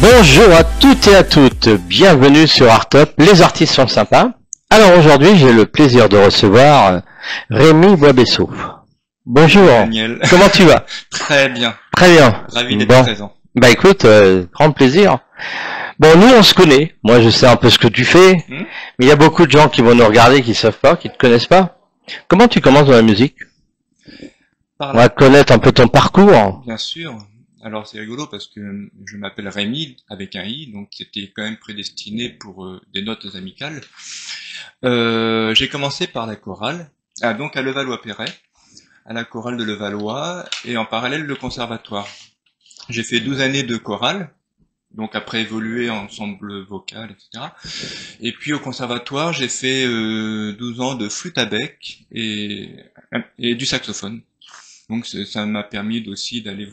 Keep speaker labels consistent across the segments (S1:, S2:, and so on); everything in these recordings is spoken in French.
S1: Bonjour à toutes et à toutes, bienvenue sur Artop, les artistes sont sympas. Alors aujourd'hui j'ai le plaisir de recevoir Rémi Boisbesseau. Bonjour
S2: Daniel.
S1: Comment tu vas?
S2: Très bien.
S1: Très bien.
S2: Ravi d'être présent.
S1: Bah écoute, grand plaisir. Bon, nous on se connaît, moi je sais un peu ce que tu fais, mais il y a beaucoup de gens qui vont nous regarder, qui savent pas, qui te connaissent pas. Comment tu commences dans la musique? On va connaître un peu ton parcours.
S2: Bien sûr. Alors c'est rigolo parce que je m'appelle Rémi avec un i, donc c'était quand même prédestiné pour des notes amicales. J'ai commencé par la chorale, donc à Levallois-Perret, à la chorale de Levallois, et en parallèle le conservatoire. J'ai fait 12 années de chorale, donc après évolué en ensemble vocal, etc. Et puis au conservatoire, j'ai fait 12 ans de flûte à bec et du saxophone. Donc ça m'a permis aussi d'aller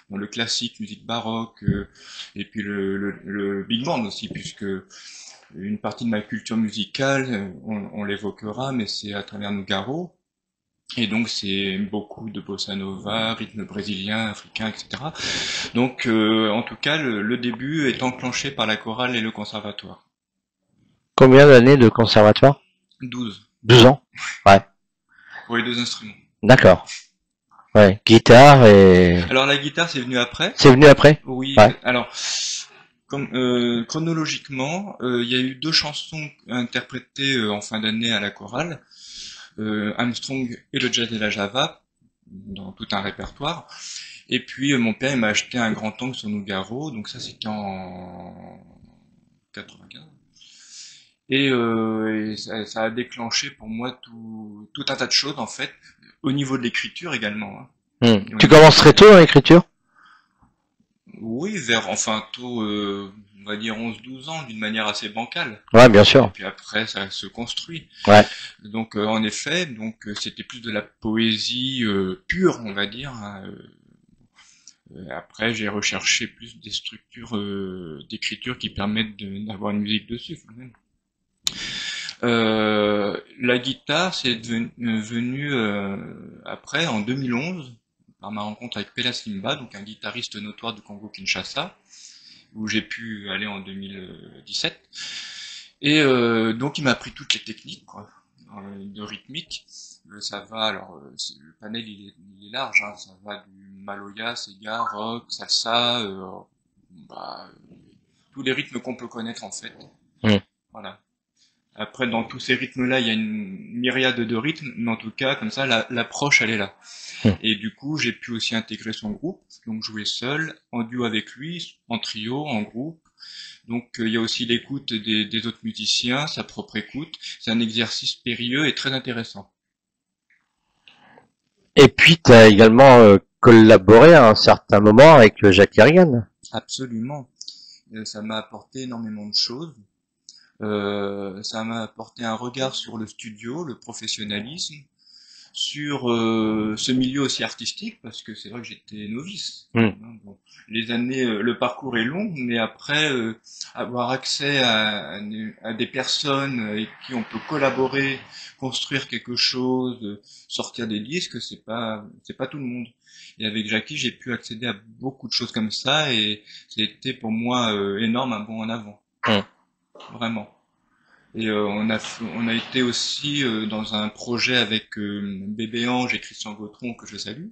S2: dans le classique, musique baroque, et puis le big band aussi, puisque une partie de ma culture musicale, on l'évoquera, mais c'est à travers Nougaro. Et donc c'est beaucoup de bossa nova, rythme brésilien, africain, etc. Donc en tout cas, le début est enclenché par la chorale et le conservatoire.
S1: Combien d'années de conservatoire?
S2: 12.
S1: 12 ans. Ouais.
S2: Pour les deux instruments.
S1: D'accord. Ouais, guitare et...
S2: Alors la guitare, c'est venu après.
S1: C'est venu après?
S2: Oui.
S1: Ouais.
S2: Alors, comme, chronologiquement, il y a eu 2 chansons interprétées en fin d'année à la chorale. Armstrong et le jazz et la java, dans tout un répertoire. Et puis mon père il m'a acheté un grand tank sur Nougaro, donc ça c'était en 95. Et ça a déclenché pour moi tout un tas de choses en fait, au niveau de l'écriture également. Hein.
S1: Tu commences très tôt dans l'écriture?
S2: Oui, enfin tôt, on va dire 11-12 ans, d'une manière assez bancale.
S1: Ouais, bien sûr.
S2: Et puis après, ça se construit.
S1: Ouais.
S2: Donc en effet, c'était plus de la poésie pure, on va dire. Hein. Après, j'ai recherché plus des structures d'écriture qui permettent d'avoir une musique dessus. Quand même. La guitare, c'est venu après, en 2011, par ma rencontre avec Pela Simba, donc un guitariste notoire du Congo-Kinshasa, où j'ai pu aller en 2017. Et donc il m'a appris toutes les techniques quoi, de rythmique. Ça va, alors le panel il est large, hein, ça va du maloya, sega, rock, salsa, tous les rythmes qu'on peut connaître en fait. Voilà. Après, dans tous ces rythmes-là, il y a une myriade de rythmes, mais en tout cas, comme ça, l'approche, elle est là. Et du coup, j'ai pu aussi intégrer son groupe, donc jouer seul, en duo avec lui, en trio, en groupe. Donc, il y a aussi l'écoute des autres musiciens, sa propre écoute. C'est un exercice périlleux et très intéressant.
S1: Et puis, tu as également collaboré à un certain moment avec Jacques Kerrigan.
S2: Absolument. Ça m'a apporté énormément de choses. Ça m'a apporté un regard sur le studio, le professionnalisme, sur ce milieu aussi artistique, parce que c'est vrai que j'étais novice. Bon, les années, le parcours est long, mais après avoir accès à des personnes avec qui on peut collaborer, construire quelque chose, sortir des disques, c'est pas tout le monde. Et avec Jackie, j'ai pu accéder à beaucoup de choses comme ça, et c'était pour moi énorme, un bond en avant. Vraiment. Et on a été aussi dans un projet avec Bébé Ange et Christian Gautron, que je salue,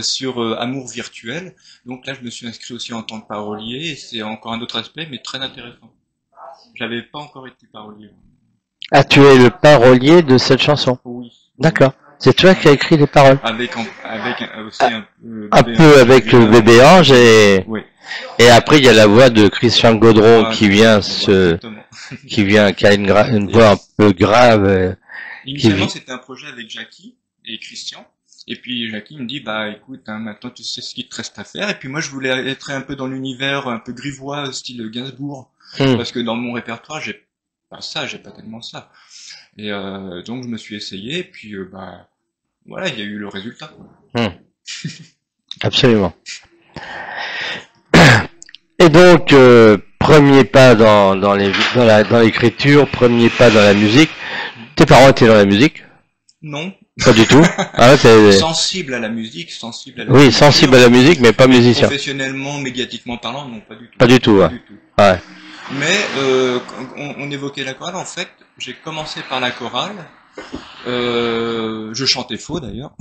S2: sur Amour virtuel. Donc là, je me suis inscrit aussi en tant que parolier, et c'est encore un autre aspect, mais très intéressant. J'avais pas encore été parolier.
S1: Ah, tu es le parolier de cette chanson?
S2: Oui.
S1: D'accord. C'est toi qui as écrit les paroles?
S2: Avec aussi
S1: un peu avec le Bébé Ange et...
S2: Oui.
S1: Et après, il y a la voix de Christian Gaudron qui vient qui a une voix un peu grave.
S2: Initialement, c'était un projet avec Jackie et Christian. Et puis Jackie me dit, bah écoute, hein, maintenant tu sais ce qu'il te reste à faire. Et puis moi, je voulais être un peu dans l'univers un peu grivois, style Gainsbourg. Parce que dans mon répertoire, j'ai pas tellement ça. Et donc je me suis essayé, et puis voilà, il y a eu le résultat.
S1: Absolument. Et donc, premier pas dans l'écriture, premier pas dans la musique. Tes parents étaient dans la musique?
S2: Non,
S1: Pas du tout. Ah,
S2: Sensible à la musique, sensible à la
S1: oui, sensible à la musique, mais pas musicien.
S2: Professionnellement, médiatiquement parlant, non, pas du tout.
S1: Pas du tout, ouais.
S2: Du tout.
S1: Ouais.
S2: Mais on évoquait la chorale. En fait, j'ai commencé par la chorale. Je chantais faux d'ailleurs.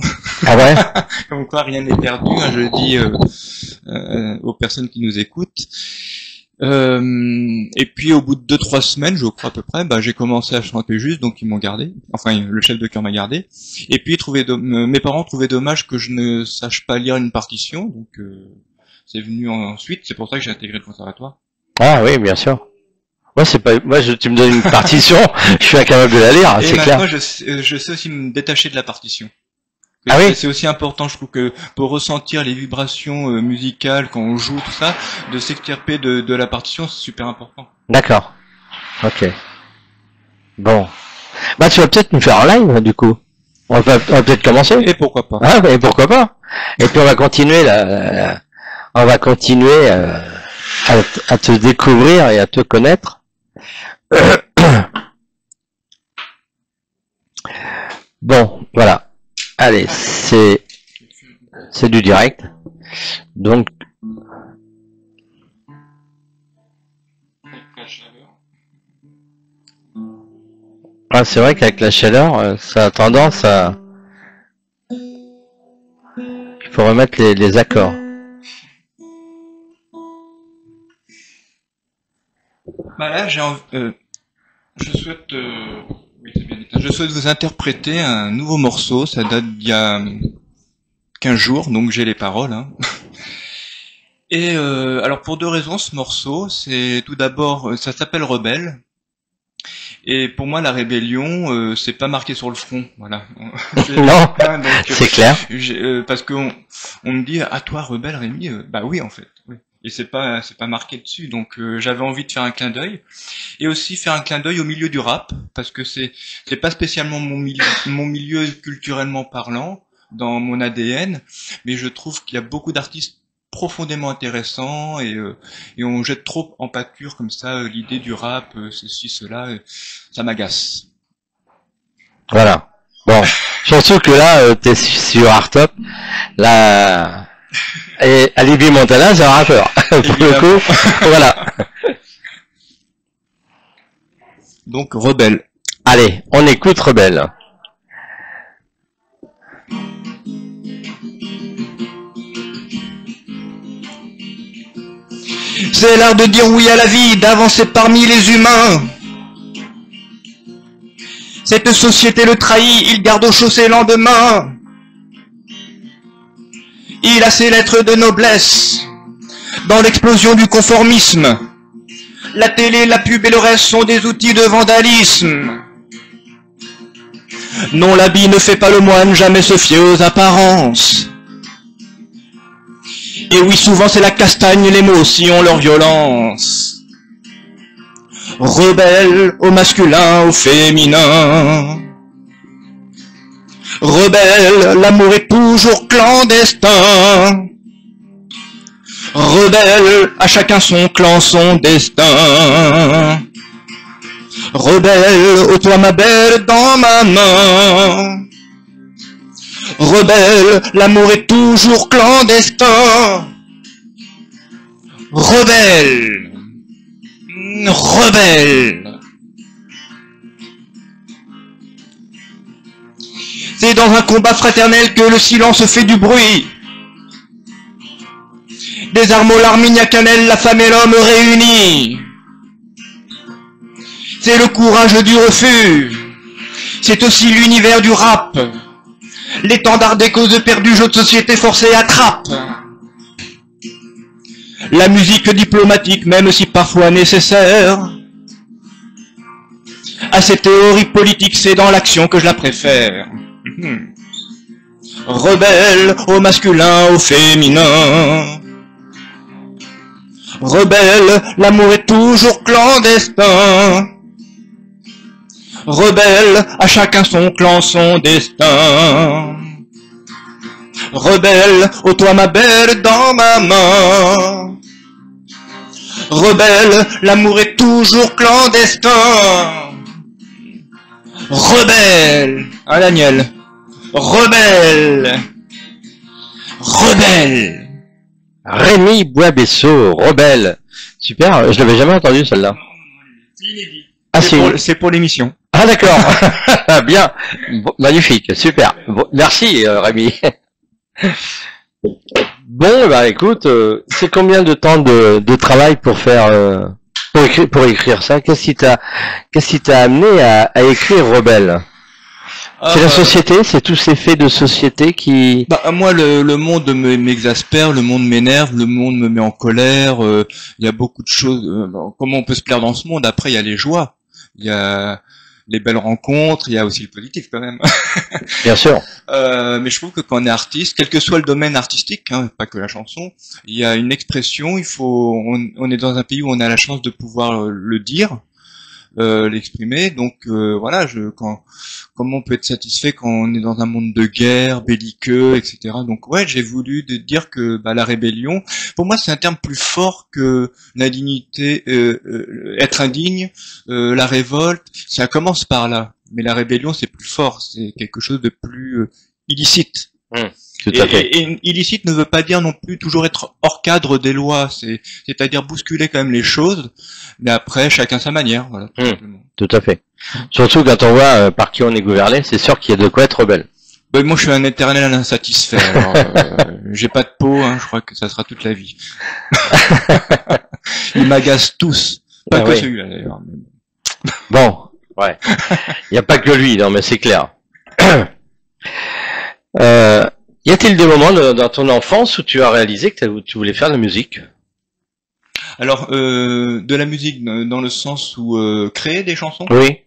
S1: Ah ouais.
S2: Comme quoi, rien n'est perdu. Hein, je le dis aux personnes qui nous écoutent. Et puis au bout de 2-3 semaines, je crois à peu près, j'ai commencé à chanter juste, donc ils m'ont gardé. Enfin, le chef de chœur m'a gardé. Et puis mes parents trouvaient dommage que je ne sache pas lire une partition, donc c'est venu ensuite. C'est pour ça que j'ai intégré le conservatoire.
S1: Ah oui, bien sûr. Moi, c'est pas, tu me donnes une partition, je suis incapable de la lire, c'est clair.
S2: Et maintenant, je sais aussi me détacher de la partition.
S1: Ah oui.
S2: C'est aussi important, je trouve, que pour ressentir les vibrations musicales quand on joue, tout ça, de s'extirper de la partition, c'est super important.
S1: D'accord. Ok. Bon. Tu vas peut-être nous faire un live, du coup. On va peut-être commencer.
S2: Et pourquoi pas.
S1: Ah, et pourquoi pas. Et puis on va continuer on va continuer à te découvrir et à te connaître. Bon, voilà. Allez, c'est du direct. Donc, c'est vrai qu'avec la chaleur, ça a tendance à... Il faut remettre les accords.
S2: Là, je souhaite... oui, c'est bien dit. Je souhaite vous interpréter un nouveau morceau. Ça date d'il y a 15 jours, donc j'ai les paroles. Hein. Et alors pour 2 raisons, ce morceau, c'est tout d'abord, ça s'appelle Rebelle. Et pour moi, la rébellion, c'est pas marqué sur le front, voilà.
S1: Non, c'est clair.
S2: Parce qu'on me dit, ah toi, rebelle, Rémi, bah oui, en fait. Oui. Et c'est pas marqué dessus, donc j'avais envie de faire un clin d'œil, et aussi faire un clin d'œil au milieu du rap, parce que c'est pas spécialement mon milieu culturellement parlant, dans mon ADN, mais je trouve qu'il y a beaucoup d'artistes profondément intéressants et on jette trop en pâture comme ça l'idée du rap, ceci, cela, ça m'agace.
S1: Voilà. Bon, surtout que là, t'es sur Hardtop, là, et Alibi Montana, c'est un rappeur. Pour le coup, voilà.
S2: Donc, Rebelle.
S1: Allez, on écoute Rebelle.
S2: C'est l'art de dire oui à la vie, d'avancer parmi les humains. Cette société le trahit, il garde au chaud ses lendemains. Il a ses lettres de noblesse dans l'explosion du conformisme. La télé, la pub et le reste sont des outils de vandalisme. Non, l'habit ne fait pas le moine, jamais se fier aux apparences. Et oui, souvent c'est la castagne, les mots aussi ont leur violence. Rebelle au masculin, au féminin. Rebelle, l'amour est toujours clandestin. Rebelle, à chacun son clan, son destin. Rebelle, ô toi ma belle, dans ma main. Rebelle, l'amour est toujours clandestin. Rebelle, rebelle. C'est dans un combat fraternel que le silence fait du bruit. Des armes aux larmes, il n'y a qu'un elle, la femme et l'homme réunis. C'est le courage du refus. C'est aussi l'univers du rap. L'étendard des causes perdues, jeux de société forcés attrape. La musique diplomatique, même si parfois nécessaire. À ces théories politiques, c'est dans l'action que je la préfère. Rebelle au masculin, au féminin. Rebelle, l'amour est toujours clandestin. Rebelle, à chacun son clan, son destin. Rebelle, ô toi ma belle, dans ma main. Rebelle, l'amour est toujours clandestin. Rebelle, ah Daniel, Rebelle. Rebelle.
S1: Rémi Boisbesseau, Rebelle. Super, je l'avais jamais entendu celle-là.
S2: C'est inédit.
S1: Ah,
S2: C'est pour l'émission.
S1: Ah d'accord. Bien. Bon, magnifique, super. Bon, merci Rémi. Bon, bah écoute, c'est combien de temps de travail pour faire pour écrire ça? Qu'est-ce qui t'a amené à écrire Rebelle? C'est la société, c'est tous ces faits de société qui...
S2: Bah, moi, le monde m'exaspère, le monde m'énerve, le monde me met en colère. Il y a beaucoup de choses. Comment on peut se plaire dans ce monde? Après, il y a les joies, il y a les belles rencontres, il y a aussi le positif quand même.
S1: Bien sûr.
S2: Mais je trouve que quand on est artiste, quel que soit le domaine artistique, hein, pas que la chanson, il y a une expression. On est dans un pays où on a la chance de pouvoir le dire. L'exprimer, donc voilà, comment on peut être satisfait quand on est dans un monde de guerre, belliqueux, etc. Donc ouais, j'ai voulu dire que la rébellion, pour moi c'est un terme plus fort que l'indignité, être indigne, la révolte, ça commence par là, mais la rébellion c'est plus fort, c'est quelque chose de plus illicite.
S1: Tout à fait.
S2: Et illicite ne veut pas dire non plus toujours être hors cadre des lois, c'est-à-dire bousculer quand même les choses, mais après chacun sa manière, voilà.
S1: Tout à fait. Surtout quand on voit par qui on est gouverné, c'est sûr qu'il y a de quoi être rebelle.
S2: Ben, moi je suis un éternel insatisfait, alors j'ai pas de peau, hein, je crois que ça sera toute la vie. Ils m'agacent tous, pas que celui-là d'ailleurs.
S1: Bon, ouais. Il n'y a pas que lui, non mais c'est clair. Y a-t-il des moments dans ton enfance où tu as réalisé que tu voulais faire de la musique?
S2: Alors, de la musique dans le sens où créer des chansons?
S1: Oui.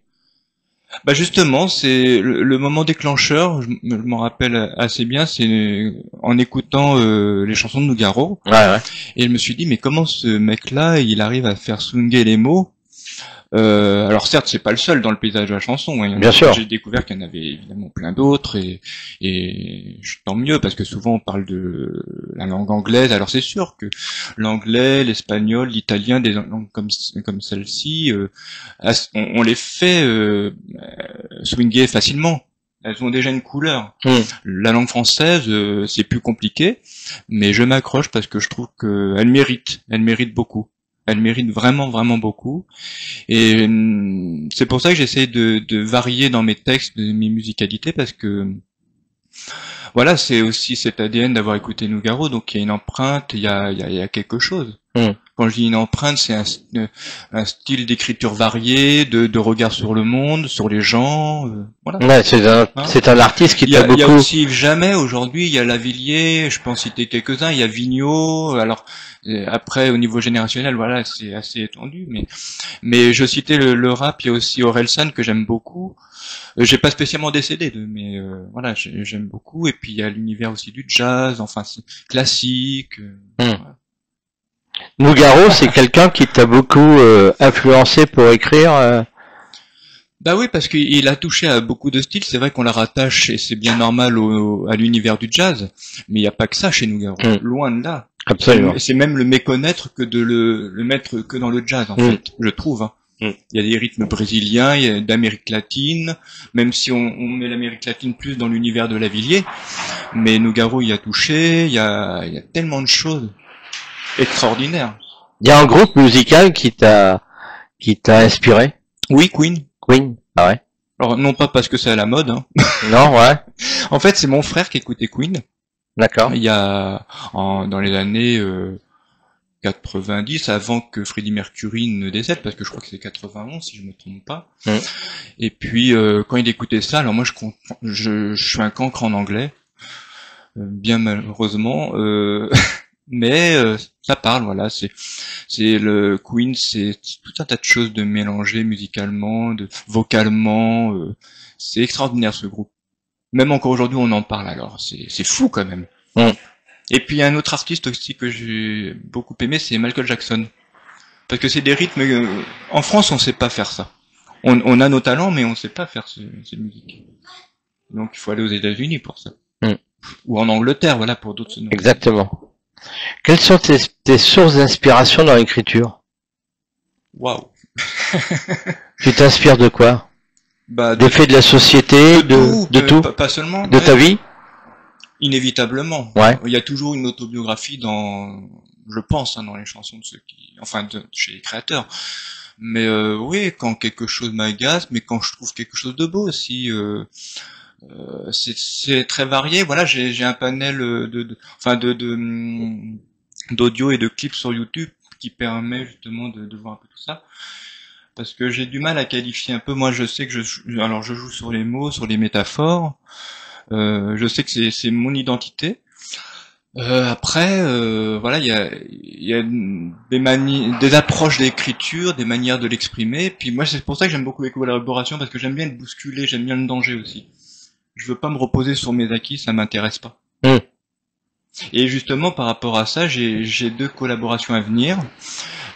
S2: Bah justement, c'est le moment déclencheur, je m'en rappelle assez bien, c'est en écoutant les chansons de Nougaro.
S1: Ouais.
S2: Et je me suis dit, mais comment ce mec-là, il arrive à faire swinguer les mots? Alors certes, c'est pas le seul dans le paysage de la chanson. Hein.
S1: Bien sûr.
S2: J'ai découvert qu'il y en avait évidemment plein d'autres et tant mieux parce que souvent on parle de la langue anglaise. Alors c'est sûr que l'anglais, l'espagnol, l'italien, des langues comme celle-ci, on les fait swinguer facilement. Elles ont déjà une couleur. La langue française, c'est plus compliqué, mais je m'accroche parce que je trouve qu'elle mérite beaucoup. Elle mérite vraiment, vraiment beaucoup. Et c'est pour ça que j'essaie de varier dans mes textes, de mes musicalités, parce que voilà, c'est aussi cet ADN d'avoir écouté Nougaro, donc il y a une empreinte, il y a quelque chose. Quand je dis une empreinte, c'est un style d'écriture varié, de regard sur le monde, sur les gens, voilà.
S1: Ouais, c'est un artiste qui t'a beaucoup...
S2: Il y a aussi Yves Jamais, aujourd'hui, il y a Lavilliers, je peux en citer quelques-uns, il y a Vigneault, alors après au niveau générationnel, voilà, c'est assez étendu, mais je citais le rap, il y a aussi Orelsan que j'aime beaucoup. J'ai pas spécialement des CD mais voilà, j'aime beaucoup, et puis il y a l'univers aussi du jazz, enfin classique. Voilà.
S1: Nougaro, c'est quelqu'un qui t'a beaucoup influencé pour écrire
S2: Bah oui, parce qu'il a touché à beaucoup de styles. C'est vrai qu'on la rattache, et c'est bien normal, à l'univers du jazz, mais il n'y a pas que ça chez Nougaro. Loin de là.
S1: Absolument.
S2: C'est même le méconnaître que de le mettre que dans le jazz, en fait, je trouve. Hein. Il y a des rythmes brésiliens, il y a d'Amérique latine, même si on met l'Amérique latine plus dans l'univers de Lavilliers, mais Nougaro y a touché. Il y a tellement de choses extraordinaires.
S1: Il y a un groupe musical qui t'a inspiré?
S2: Oui, Queen.
S1: Queen, ah ouais.
S2: Alors non pas parce que c'est à la mode. Hein.
S1: Non, ouais.
S2: En fait, c'est mon frère qui écoutait Queen.
S1: D'accord.
S2: Il y a dans les années 90, avant que Freddie Mercury ne décède, parce que je crois que c'est 91 si je me trompe pas. Et puis quand il écoutait ça, alors moi je suis un cancre en anglais, bien malheureusement, mais ça parle, voilà. C'est le Queen, c'est tout un tas de choses de mélanger musicalement, vocalement. C'est extraordinaire ce groupe. Même encore aujourd'hui, on en parle. Alors c'est fou quand même. Et puis un autre artiste aussi que j'ai beaucoup aimé, c'est Michael Jackson, parce que c'est des rythmes. En France, on sait pas faire ça. On a nos talents, mais on sait pas faire cette musique. Donc il faut aller aux États-Unis pour ça, ou en Angleterre, voilà, pour d'autres.
S1: Exactement. Quelles sont tes sources d'inspiration dans l'écriture?
S2: Waouh.
S1: Tu t'inspires de quoi?
S2: Bah,
S1: Des faits de la société, de tout,
S2: pas seulement,
S1: de
S2: ouais.
S1: ta vie?
S2: Inévitablement.
S1: Ouais.
S2: Il y a toujours une autobiographie je pense, hein, dans les chansons de chez les créateurs. Mais oui, quand quelque chose m'agace, mais quand je trouve quelque chose de beau aussi, c'est très varié. Voilà, j'ai un panel d'audio et de clips sur YouTube qui permet justement de voir un peu tout ça. Parce que j'ai du mal à qualifier un peu. Moi, je sais que je joue sur les mots, sur les métaphores. Je sais que c'est mon identité. Après, voilà, il y a des approches d'écriture, des manières de l'exprimer. Puis moi, c'est pour ça que j'aime beaucoup les collaborations, parce que j'aime bien le bousculer, j'aime bien le danger aussi. Je veux pas me reposer sur mes acquis, ça m'intéresse pas. Et justement, par rapport à ça, j'ai 2 collaborations à venir.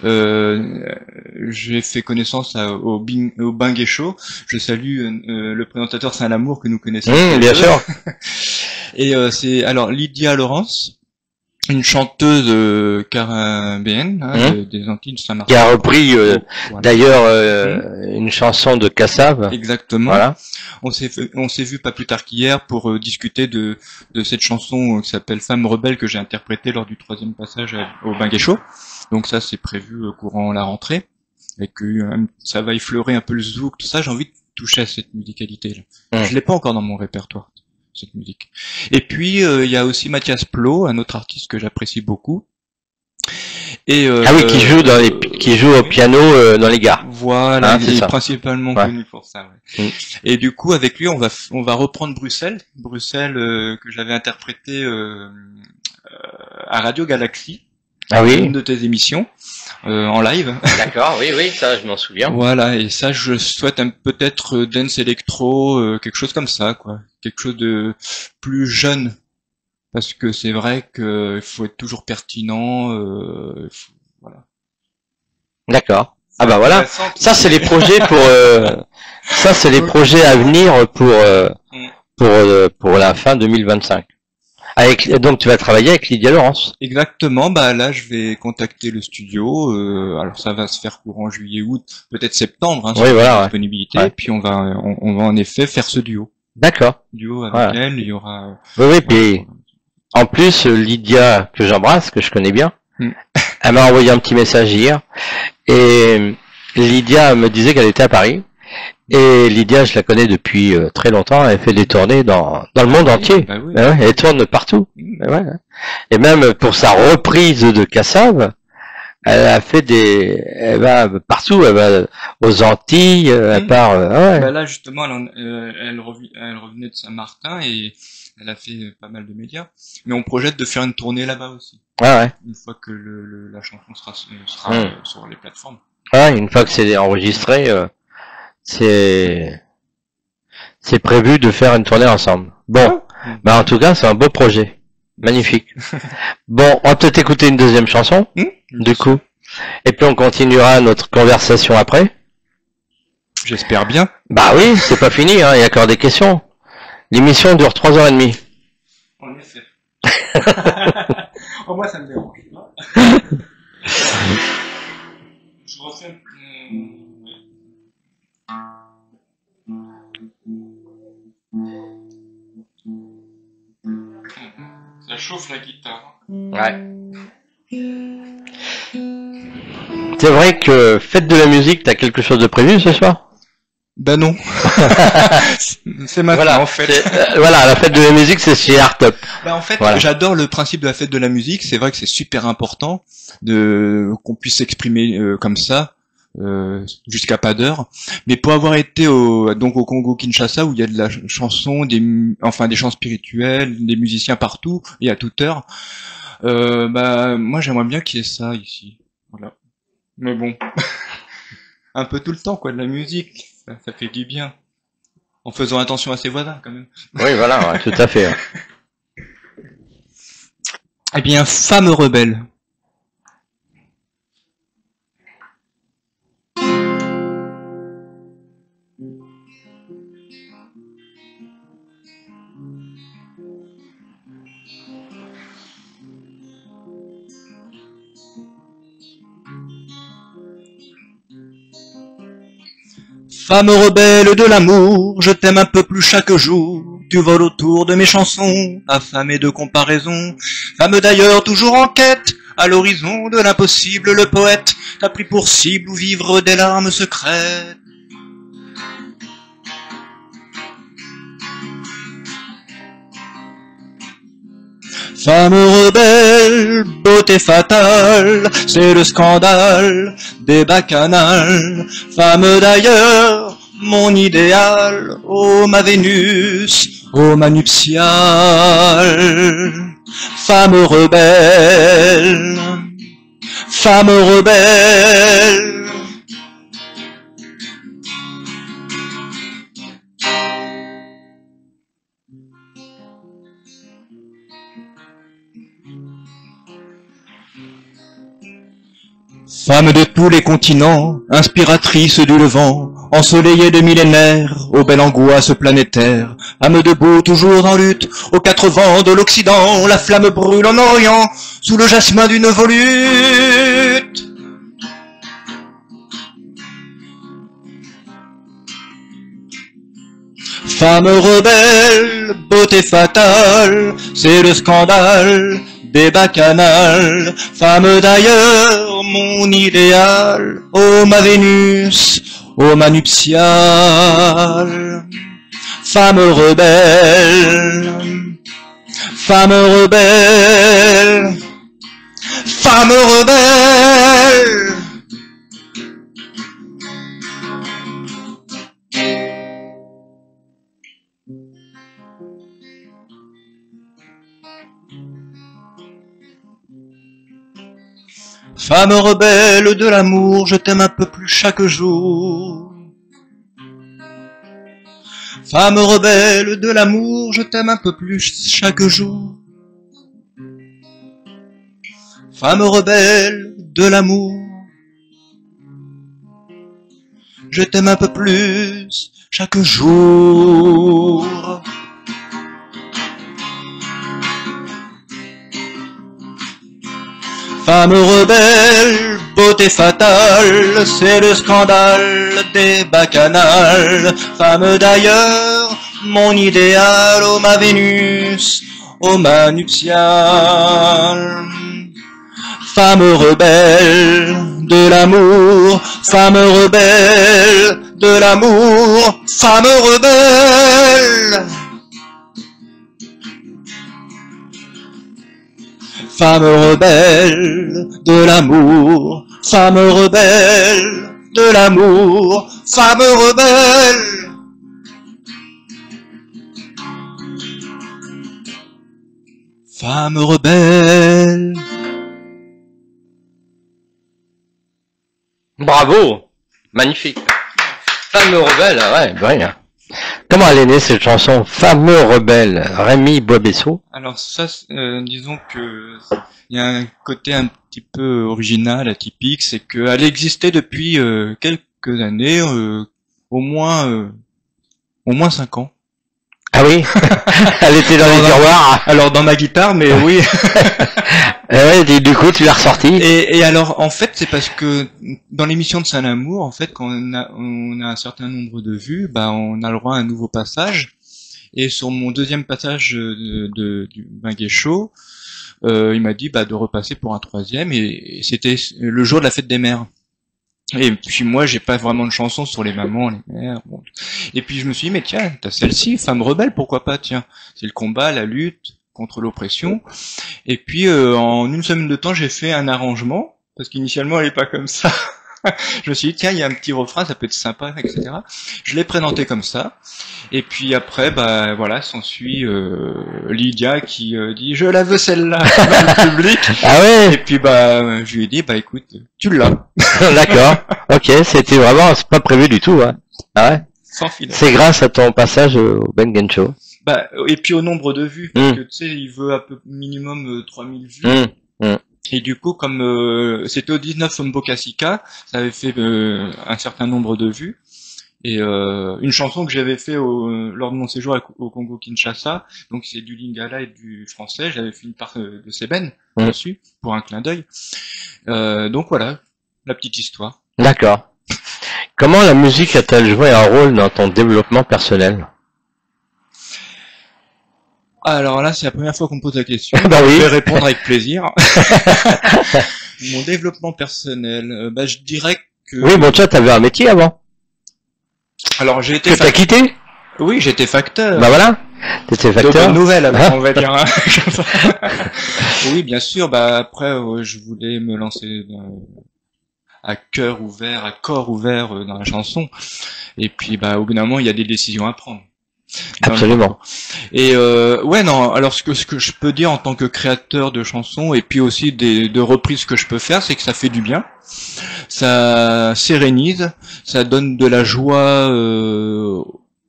S2: J'ai fait connaissance au Bing Show. Je salue le présentateur Saint-Lamour que nous connaissons.
S1: Bien sûr.
S2: Et c'est alors Lydia Laurence, une chanteuse caribéenne, des Antilles de Saint-Martin,
S1: qui a repris
S2: voilà.
S1: d'ailleurs une chanson de Kassav.
S2: Exactement.
S1: Voilà.
S2: On s'est vu pas plus tard qu'hier pour discuter de cette chanson qui s'appelle Femme rebelle, que j'ai interprétée lors du 3e passage au Bing Show. Donc ça, c'est prévu courant la rentrée, et que ça va effleurer un peu le zouk, tout ça. J'ai envie de toucher à cette musicalité-là. Je l'ai pas encore dans mon répertoire, cette musique. Et puis il y a aussi Mathias Plot, un autre artiste que j'apprécie beaucoup. Et
S1: ah oui, qui joue au piano dans les gares.
S2: Voilà,
S1: hein,
S2: il est
S1: ça.
S2: principalement connu pour ça. Ouais. Et du coup, avec lui, on va reprendre Bruxelles, que j'avais interprété à Radio Galaxy.
S1: Ah oui.
S2: Une de tes émissions en live.
S1: D'accord, oui, ça je m'en souviens.
S2: Voilà, et ça je souhaite peut-être dance électro, quelque chose comme ça, quoi. Quelque chose de plus jeune. Parce que c'est vrai qu'il faut être toujours pertinent, voilà.
S1: D'accord. Ah bah voilà. Ça c'est les projets pour ça c'est les projets à venir pour la fin 2025. Donc tu vas travailler avec Lydia Laurence.
S2: Exactement, bah là je vais contacter le studio, alors ça va se faire courant juillet, août, peut-être septembre, hein,
S1: oui, voilà,
S2: disponibilité, et puis on va en effet faire ce duo.
S1: D'accord.
S2: Duo avec elle, il y aura...
S1: Oui, puis en plus Lydia, que j'embrasse, que je connais bien, elle m'a envoyé un petit message hier, et Lydia me disait qu'elle était à Paris. Et Lydia, je la connais depuis très longtemps, elle fait des tournées dans le monde entier.
S2: Bah oui.
S1: Elle tourne partout. Et même pour sa reprise de Kassav, elle a fait elle va partout, elle va aux Antilles, elle part.
S2: Bah là justement, elle revenait de Saint-Martin et elle a fait pas mal de médias. Mais on projette de faire une tournée là-bas aussi. Une fois que la chanson sera sur les plateformes.
S1: Une fois que c'est enregistré. C'est prévu de faire une tournée ensemble. Bon, bah en tout cas, c'est un beau projet. Magnifique. Bon, on va peut-être écouter une deuxième chanson, du coup. Et puis on continuera notre conversation après.
S2: J'espère bien.
S1: Bah oui, c'est pas fini, hein, il y a encore des questions. L'émission dure 3h30.
S2: En effet. Moi, ça me dérange. Je refais... Ça chauffe la guitare.
S1: Ouais. C'est vrai que fête de la musique, t'as quelque chose de prévu ce soir?
S2: Ben non. C'est maintenant,
S1: voilà,
S2: en fait.
S1: Voilà, la fête de la musique, c'est chez Art Up.
S2: Ben en fait, j'adore le principe de la fête de la musique. C'est vrai que c'est super important qu'on puisse s'exprimer comme ça. Jusqu'à pas d'heure, mais pour avoir été au Congo Kinshasa, où il y a de la chanson, des chants spirituels, des musiciens partout et à toute heure, moi j'aimerais bien qu'il y ait ça ici, voilà. Mais bon, un peu tout le temps quoi, de la musique, ça fait du bien, en faisant attention à ses voisins quand même.
S1: Oui, voilà, ouais, tout à fait.
S2: Eh bien, Femme rebelle. Femme rebelle de l'amour, je t'aime un peu plus chaque jour. Tu voles autour de mes chansons, affamée de comparaison. Femme d'ailleurs toujours en quête, à l'horizon de l'impossible, le poète t'a pris pour cible où vivre des larmes secrètes. Femme rebelle, beauté fatale, c'est le scandale des bacchanales. Femme d'ailleurs, mon idéal, ô ma Vénus, ô ma nuptiale. Femme rebelle, femme rebelle. Femme de tous les continents, inspiratrice du levant, ensoleillée de millénaires, aux belles angoisses planétaires, âme debout toujours en lutte, aux quatre vents de l'Occident, la flamme brûle en Orient, sous le jasmin d'une volute. Femme rebelle, beauté fatale, c'est le scandale des bacchanales. Femme d'ailleurs, mon idéal, ô ma Vénus, ô ma nuptiale. Femme rebelle, femme rebelle, femme rebelle. Femme rebelle de l'amour, je t'aime un peu plus chaque jour. Femme rebelle de l'amour, je t'aime un peu plus chaque jour. Femme rebelle de l'amour, je t'aime un peu plus chaque jour. Femme rebelle, beauté fatale, c'est le scandale des bacchanales. Femme d'ailleurs, mon idéal, ô ma Vénus, ô ma nuptiale. Femme rebelle de l'amour, femme rebelle de l'amour, femme rebelle. Femme rebelle de l'amour, femme rebelle de l'amour, femme rebelle. Femme rebelle.
S1: Bravo! Magnifique. Femme rebelle, ouais, bien. Comment elle est née cette chanson, Fameux rebelle, Rémi Boisbesseau?
S2: Alors ça, disons que il y a un côté un petit peu original, atypique, c'est qu'elle existait depuis quelques années, au moins 5 ans.
S1: Ah oui? Elle était dans les tiroirs.
S2: Alors dans ma guitare, mais oui.
S1: Ouais, du coup, tu l'as ressorti.
S2: Et alors, en fait, c'est parce que dans l'émission de Saint-Amour, en fait, quand on a un certain nombre de vues, bah, on a le droit à un nouveau passage. Et sur mon deuxième passage du Binguet Show, il m'a dit de repasser pour un troisième, et c'était le jour de la fête des mères. Et puis moi, j'ai pas vraiment de chansons sur les mamans, les mères. Bon. Et puis je me suis dit, mais tiens, t'as celle-ci, Femme rebelle, pourquoi pas, tiens. C'est le combat, la lutte contre l'oppression. Et puis en une semaine de temps, j'ai fait un arrangement, parce qu'initialement, elle est pas comme ça. Je me suis dit, tiens, il y a un petit refrain, ça peut être sympa, etc. Je l'ai présenté comme ça. Et puis après, voilà, s'ensuit Lydia qui dit, je la veux celle-là, dans le public.
S1: Ah ouais.
S2: Et puis je lui ai dit, écoute, tu l'as.
S1: D'accord. Ok, c'était vraiment, c'est pas prévu du tout, hein. Ah ouais.
S2: Sans filet.
S1: C'est grâce à ton passage au Binguet Show.
S2: Et puis au nombre de vues, parce que tu sais, il veut un peu minimum 3000 vues. Et du coup, comme c'était au 19 Sombo Cassica, ça avait fait un certain nombre de vues. Et une chanson que j'avais fait lors de mon séjour au Congo-Kinshasa, donc c'est du lingala et du français, j'avais fait une part de Sébène dessus, pour un clin d'œil. Donc voilà, la petite histoire.
S1: D'accord. Comment la musique a-t-elle joué un rôle dans ton développement personnel?
S2: Alors là, c'est la première fois qu'on me pose la question.
S1: Bah oui.
S2: Je vais répondre avec plaisir. Mon développement personnel, bah, je dirais que...
S1: Oui, bon, toi, t'avais un métier avant.
S2: Alors, j'ai été
S1: Que t'as quitté?
S2: Oui, j'étais facteur.
S1: Bah voilà. T'étais
S2: De
S1: facteur.
S2: bonnes nouvelles, alors, on va dire. Hein. Oui, bien sûr. Bah après, je voulais me lancer à cœur ouvert, à corps ouvert dans la chanson. Et puis, bah, au bout d'un moment, il y a des décisions à prendre.
S1: Absolument.
S2: Et ouais, non. Alors, ce que je peux dire en tant que créateur de chansons, et puis aussi de reprises que je peux faire, c'est que ça fait du bien. Ça sérénise, ça donne de la joie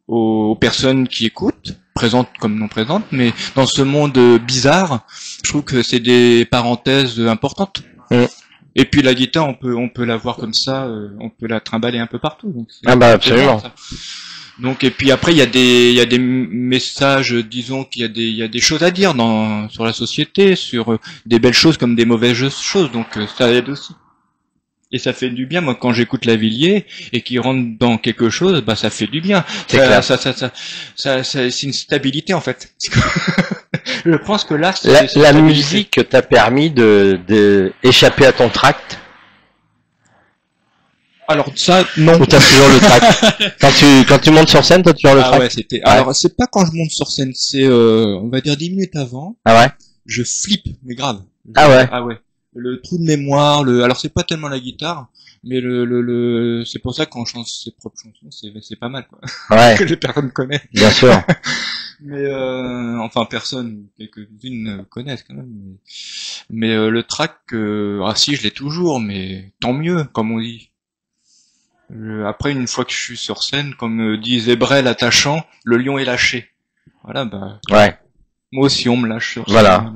S2: aux personnes qui écoutent, présentes comme non présentes, mais dans ce monde bizarre, je trouve que c'est des parenthèses importantes. Et puis la guitare, on peut la voir comme ça, on peut la trimballer un peu partout. Donc
S1: ah bah absolument.
S2: Donc et puis après il y a des messages, disons qu'il y a des choses à dire sur la société, sur des belles choses comme des mauvaises choses, donc ça aide aussi. Et ça fait du bien, moi, quand j'écoute Lavilliers et qu'il rentre dans quelque chose, bah, ça fait du bien. C'est une stabilité, en fait. Je pense que là,
S1: la musique t'a permis de échapper à ton tract.
S2: Alors, ça, non.
S1: Ou t'as toujours le tract? Quand tu montes sur scène, t'as toujours le tract?
S2: Ah ouais, c'était, alors, c'est pas quand je monte sur scène, c'est, on va dire 10 minutes avant.
S1: Ah ouais?
S2: Je flippe, mais grave.
S1: Ah ouais?
S2: Ah ouais. Le trou de mémoire, alors c'est pas tellement la guitare, mais c'est pour ça que quand on chante ses propres chansons, c'est pas mal, quoi.
S1: Ouais.
S2: Que les personnes connaissent.
S1: Bien sûr.
S2: Mais enfin personne, quelques-unes connaissent quand même. Mais le track, ah si, je l'ai toujours, mais tant mieux, comme on dit. Après, une fois que je suis sur scène, comme disait Brel attachant, le lion est lâché. Voilà, bah.
S1: Ouais.
S2: Moi aussi, on me lâche sur scène.
S1: Voilà.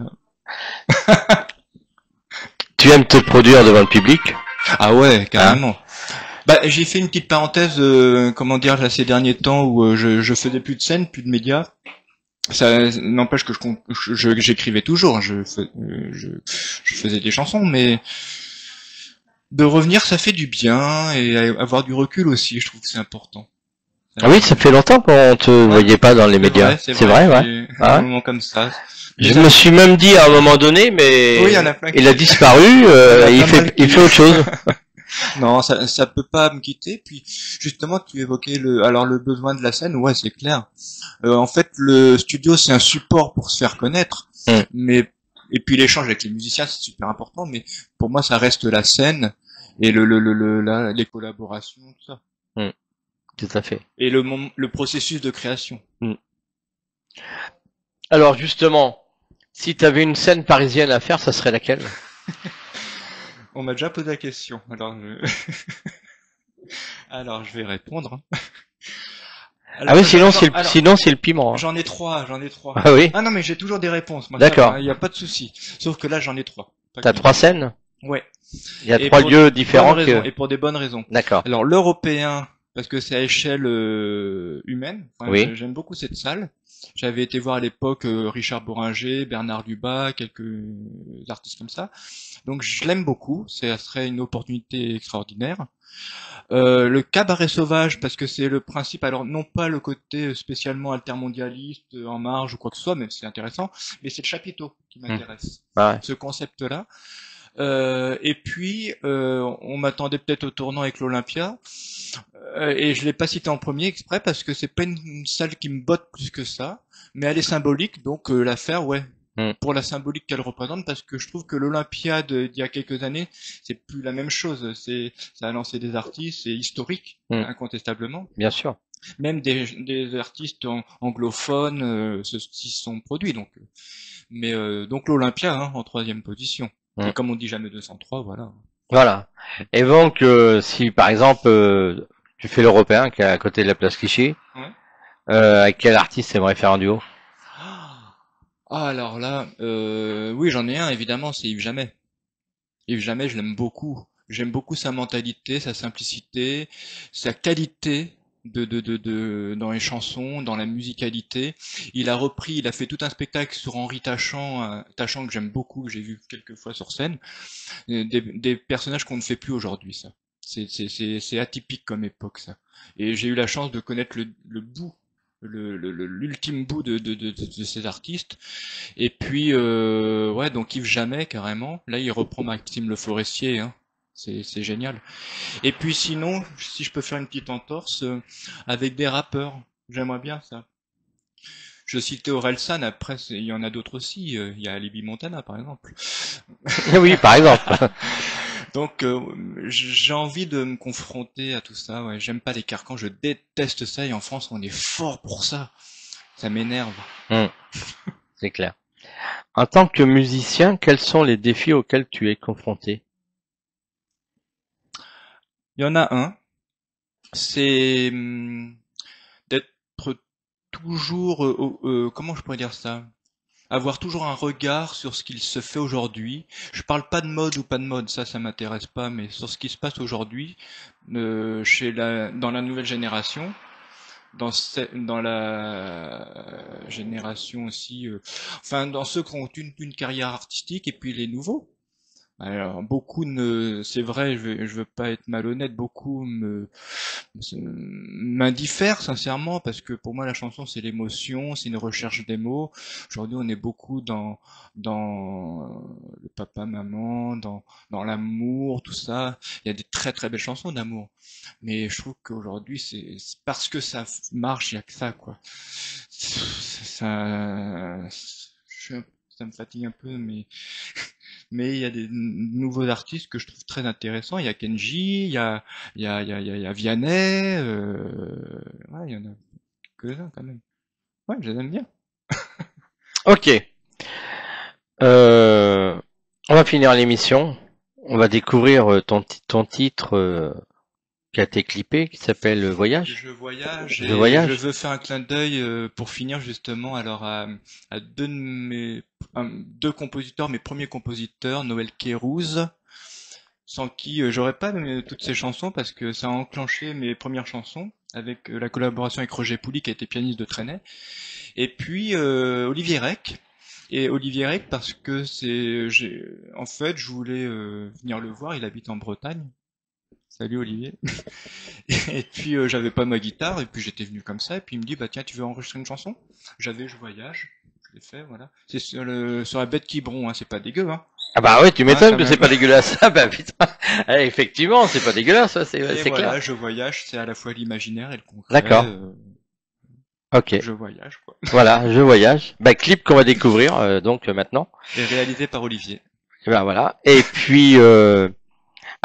S1: Tu aimes te produire devant le public?
S2: Ah ouais, carrément. Bah, j'ai fait une petite parenthèse, comment dire, là, ces derniers temps où je faisais plus de scènes, plus de médias. Ça n'empêche que j'écrivais toujours, je faisais des chansons, mais de revenir, ça fait du bien, et avoir du recul aussi, je trouve que c'est important.
S1: Ah oui, ça fait longtemps qu'on te voyait pas dans les médias. C'est vrai, ouais.
S2: Un moment comme ça.
S1: Je me suis même dit à un moment donné, mais
S2: oui, il
S1: a disparu, il fait autre chose.
S2: Non, ça peut pas me quitter. Puis justement, tu évoquais le besoin de la scène. Ouais, c'est clair. En fait, le studio c'est un support pour se faire connaître, et puis l'échange avec les musiciens c'est super important. Mais pour moi, ça reste la scène et les collaborations, tout ça.
S1: Tout à fait.
S2: Et le processus de création.
S1: Alors justement, si tu avais une scène parisienne à faire, ça serait laquelle?
S2: On m'a déjà posé la question, alors je vais répondre.
S1: Alors, ah oui, sinon c'est le piment. Hein.
S2: J'en ai trois.
S1: Ah oui.
S2: Ah non, mais j'ai toujours des réponses.
S1: D'accord.
S2: Il n'y a pas de souci. Sauf que là, j'en ai trois.
S1: T'as 3 scènes?
S2: Ouais.
S1: Il y a 3 lieux différents.
S2: Et pour des bonnes raisons.
S1: D'accord.
S2: Alors l'européen, parce que c'est à échelle humaine. Enfin,
S1: oui.
S2: J'aime beaucoup cette salle. J'avais été voir à l'époque Richard Bohringer, Bernard Dubas, quelques artistes comme ça. Donc je l'aime beaucoup. Ça serait une opportunité extraordinaire. Le cabaret sauvage, parce que c'est le principe, alors non pas le côté spécialement altermondialiste, en marge ou quoi que ce soit, même si c'est intéressant, mais c'est le chapiteau qui m'intéresse.
S1: Ah ouais.
S2: Ce concept-là. Et puis, on m'attendait peut-être au tournant avec l'Olympia, et je l'ai pas cité en premier exprès parce que c'est pas une salle qui me botte plus que ça, mais elle est symbolique, donc l'affaire, ouais. Pour la symbolique qu'elle représente, parce que je trouve que l'Olympiade d'il y a quelques années, c'est plus la même chose. Ça a lancé des artistes, c'est historique, incontestablement.
S1: Bien sûr.
S2: Même des artistes anglophones s'y sont produits, donc. Mais donc l'Olympia en 3e position. Et comme on dit jamais 203, voilà.
S1: Voilà. Et donc, si par exemple tu fais l'Européen qui est à côté de la place Clichy, avec quel artiste aimerais faire un duo?
S2: Ah, alors là, oui, j'en ai un, évidemment, c'est Yves Jamais. Yves Jamais, je l'aime beaucoup. J'aime beaucoup sa mentalité, sa simplicité, sa qualité dans les chansons, dans la musicalité. Il a fait tout un spectacle sur Henri Tachant, Tachant que j'aime beaucoup, que j'ai vu quelques fois sur scène. Des personnages qu'on ne fait plus aujourd'hui, ça. C'est atypique comme époque, ça. Et j'ai eu la chance de connaître le bout, l'ultime bout de ces artistes. Et puis, ouais, donc Yves Jamais, carrément. Là, il reprend Maxime Le Forestier, hein. C'est génial. Et puis sinon, si je peux faire une petite entorse, avec des rappeurs, j'aimerais bien ça. Je citais Orelsan, après il y en a d'autres aussi, il y a Alibi Montana par exemple.
S1: Oui, par exemple.
S2: Donc j'ai envie de me confronter à tout ça, ouais. J'aime pas les carcans, je déteste ça, et en France on est fort pour ça. Ça m'énerve.
S1: C'est clair. En tant que musicien, quels sont les défis auxquels tu es confronté?
S2: Il y en a un, c'est d'être toujours, comment je pourrais dire ça? Avoir toujours un regard sur ce qu'il se fait aujourd'hui. Je parle pas de mode ou pas de mode, ça m'intéresse pas, mais sur ce qui se passe aujourd'hui, dans la nouvelle génération, dans la génération aussi, enfin dans ceux qui ont une carrière artistique, et puis les nouveaux. Alors c'est vrai, je veux pas être malhonnête, beaucoup m'indiffèrent sincèrement, parce que pour moi la chanson c'est l'émotion, c'est une recherche des mots. Aujourd'hui on est beaucoup dans le papa maman, dans l'amour, tout ça. Il y a des très très belles chansons d'amour, mais je trouve qu'aujourd'hui c'est parce que ça marche, il y a que ça, quoi. Ça me fatigue un peu, mais il y a des nouveaux artistes que je trouve très intéressants. Il y a Kenji, il y a Vianney, ouais, il y en a quelques-uns quand même. Ouais, je les aime bien.
S1: Ok. On va finir l'émission. On va découvrir ton titre qui a été clippé, qui s'appelle Voyage.
S2: Je voyage.
S1: Je voyage.
S2: Je veux faire un clin d'œil pour finir justement alors à deux compositeurs, mes premiers compositeurs, Noël Kérouz, sans qui j'aurais pas toutes ces chansons, parce que ça a enclenché mes premières chansons avec la collaboration avec Roger Pouli qui a été pianiste de Trenet, et puis Olivier Rec. Et Olivier Rec parce que en fait je voulais venir le voir, il habite en Bretagne. Salut Olivier. Et puis j'avais pas ma guitare, et puis j'étais venu comme ça, et puis il me dit bah tiens, tu veux enregistrer une chanson? Je voyage, je l'ai fait, voilà. C'est sur la bête Quiberon, hein, c'est pas dégueu, hein.
S1: Ah bah ouais, tu m'étonnes que
S2: même.
S1: c'est pas dégueulasse. Ah bah putain. Effectivement, c'est pas dégueulasse, c'est
S2: voilà,
S1: clair.
S2: Je voyage, c'est à la fois l'imaginaire et le concret.
S1: D'accord. Ok.
S2: Je voyage, quoi.
S1: Voilà, je voyage. Bah clip qu'on va découvrir donc maintenant.
S2: Et réalisé par Olivier.
S1: Et ben voilà. Et puis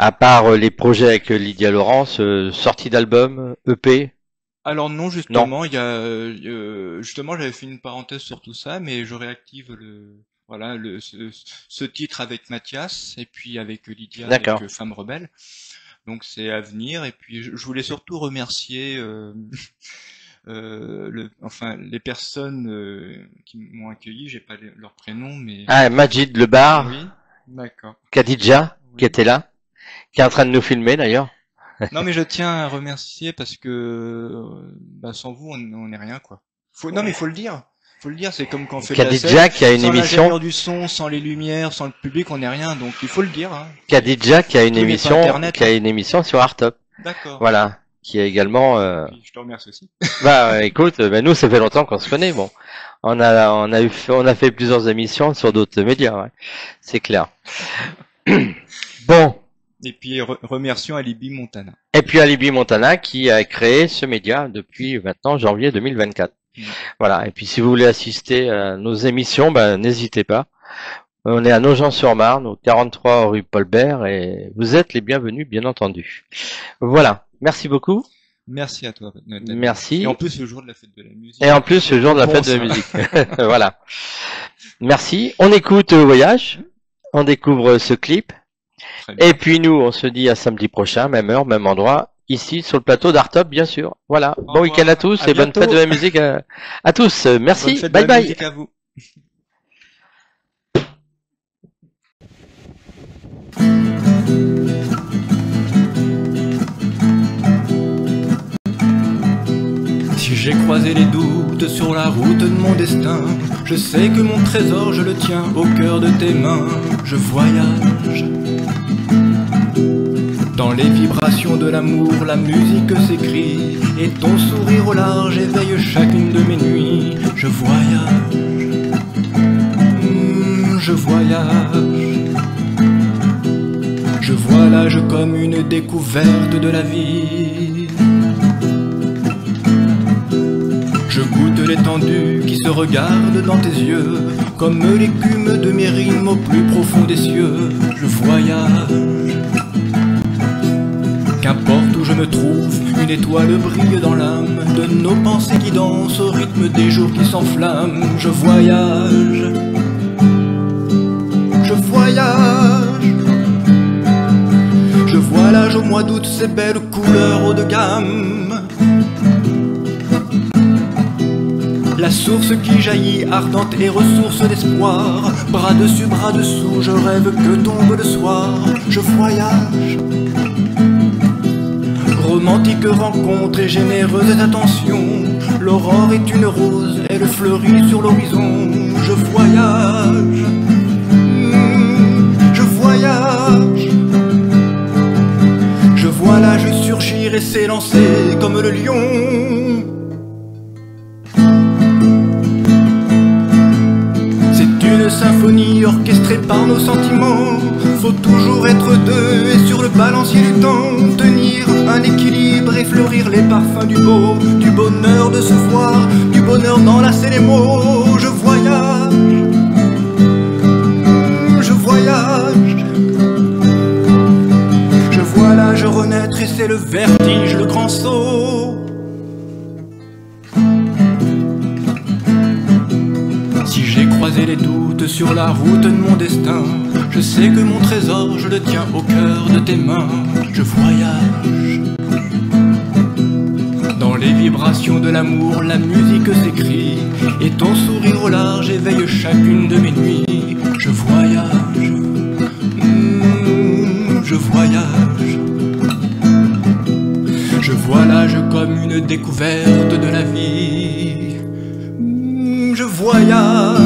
S1: à part les projets avec Lydia Laurence, sortie d'album, EP.
S2: Alors non, justement, il y a justement j'avais fait une parenthèse sur tout ça, mais je réactive ce titre avec Mathias, et puis avec Lydia, avec Femme Rebelle. Donc c'est à venir, et puis je voulais surtout remercier les personnes qui m'ont accueilli, j'ai pas leur prénom, mais...
S1: Ah, Majid Le Bar.
S2: Oui, d'accord.
S1: Khadija, qui était là, qui est en train de nous filmer d'ailleurs.
S2: Non, mais je tiens à remercier parce que sans vous, on n'est rien, quoi. Non, mais faut le dire. Faut le dire, c'est comme quand on fait
S1: Khadija,
S2: de la scène,
S1: qui a une émission.
S2: Sans l'ingénieur du son, sans les lumières, sans le public, on n'est rien. Donc il faut le dire. Hein.
S1: Khadija, qui a une émission sur Artop.
S2: D'accord.
S1: Voilà, qui a également.
S2: Je te remercie aussi.
S1: Bah écoute, nous ça fait longtemps qu'on se connaît. Bon, on a fait plusieurs émissions sur d'autres médias. Ouais. C'est clair. Bon.
S2: Et puis remercions Alibi Montana.
S1: Et puis Alibi Montana qui a créé ce média depuis maintenant janvier 2024. Voilà. Et puis si vous voulez assister à nos émissions, n'hésitez pas. On est à Nogent-sur-Marne, au 43 rue Paul Bert, et vous êtes les bienvenus, bien entendu. Voilà. Merci beaucoup.
S2: Merci à toi, Nathalie.
S1: Merci.
S2: Et en plus, le jour de la fête de la musique.
S1: Et en plus, le jour de la fête de la musique. Voilà. Merci. On écoute Voyage. On découvre ce clip. Et puis nous, on se dit à samedi prochain, même heure, même endroit, ici sur le plateau d'Artop, bien sûr. Voilà. Bon week-end à tous et bonne fête de la musique à tous. Merci. Bye bye.
S2: Musique à vous. Si j'ai croisé les doutes sur la route de mon destin, je sais que mon trésor je le tiens au cœur de tes mains. Je voyage
S3: Dans les vibrations de l'amour, la musique s'écrit, et ton sourire au large éveille chacune de mes nuits. Je voyage, je voyage. Je voyage comme une découverte de la vie. Je goûte l'étendue qui se regarde dans tes yeux, comme l'écume de mes rimes au plus profond des cieux. Je voyage. Qu'importe où je me trouve, une étoile brille dans l'âme de nos pensées qui dansent au rythme des jours qui s'enflamment. Je voyage, je voyage. Je voyage au mois d'août, ces belles couleurs haut de gamme. La source qui jaillit, ardente et ressource d'espoir. Bras dessus, bras dessous, je rêve que tombe le soir. Je voyage. Romantique rencontre et généreuse attention. L'aurore est une rose, elle fleurit sur l'horizon. Je voyage, je voyage. Je vois l'âge surgir et s'élancer comme le lion. C'est une symphonie orchestrée par nos sentiments. Faut toujours être deux et sur le balancier du temps tenir un équilibre et fleurir les parfums du beau, du bonheur de se voir, du bonheur d'enlacer les mots. Je voyage, je voyage. Je vois l'âge renaître et c'est le vertige, le grand saut. Si j'ai croisé les doutes sur la route de mon destin, je sais que mon trésor, je le tiens au cœur de tes mains. Je voyage. Dans les vibrations de l'amour, la musique s'écrit, et ton sourire au large éveille chacune de mes nuits. Je voyage, je voyage. Je vois l'âge comme une découverte de la vie. Je voyage.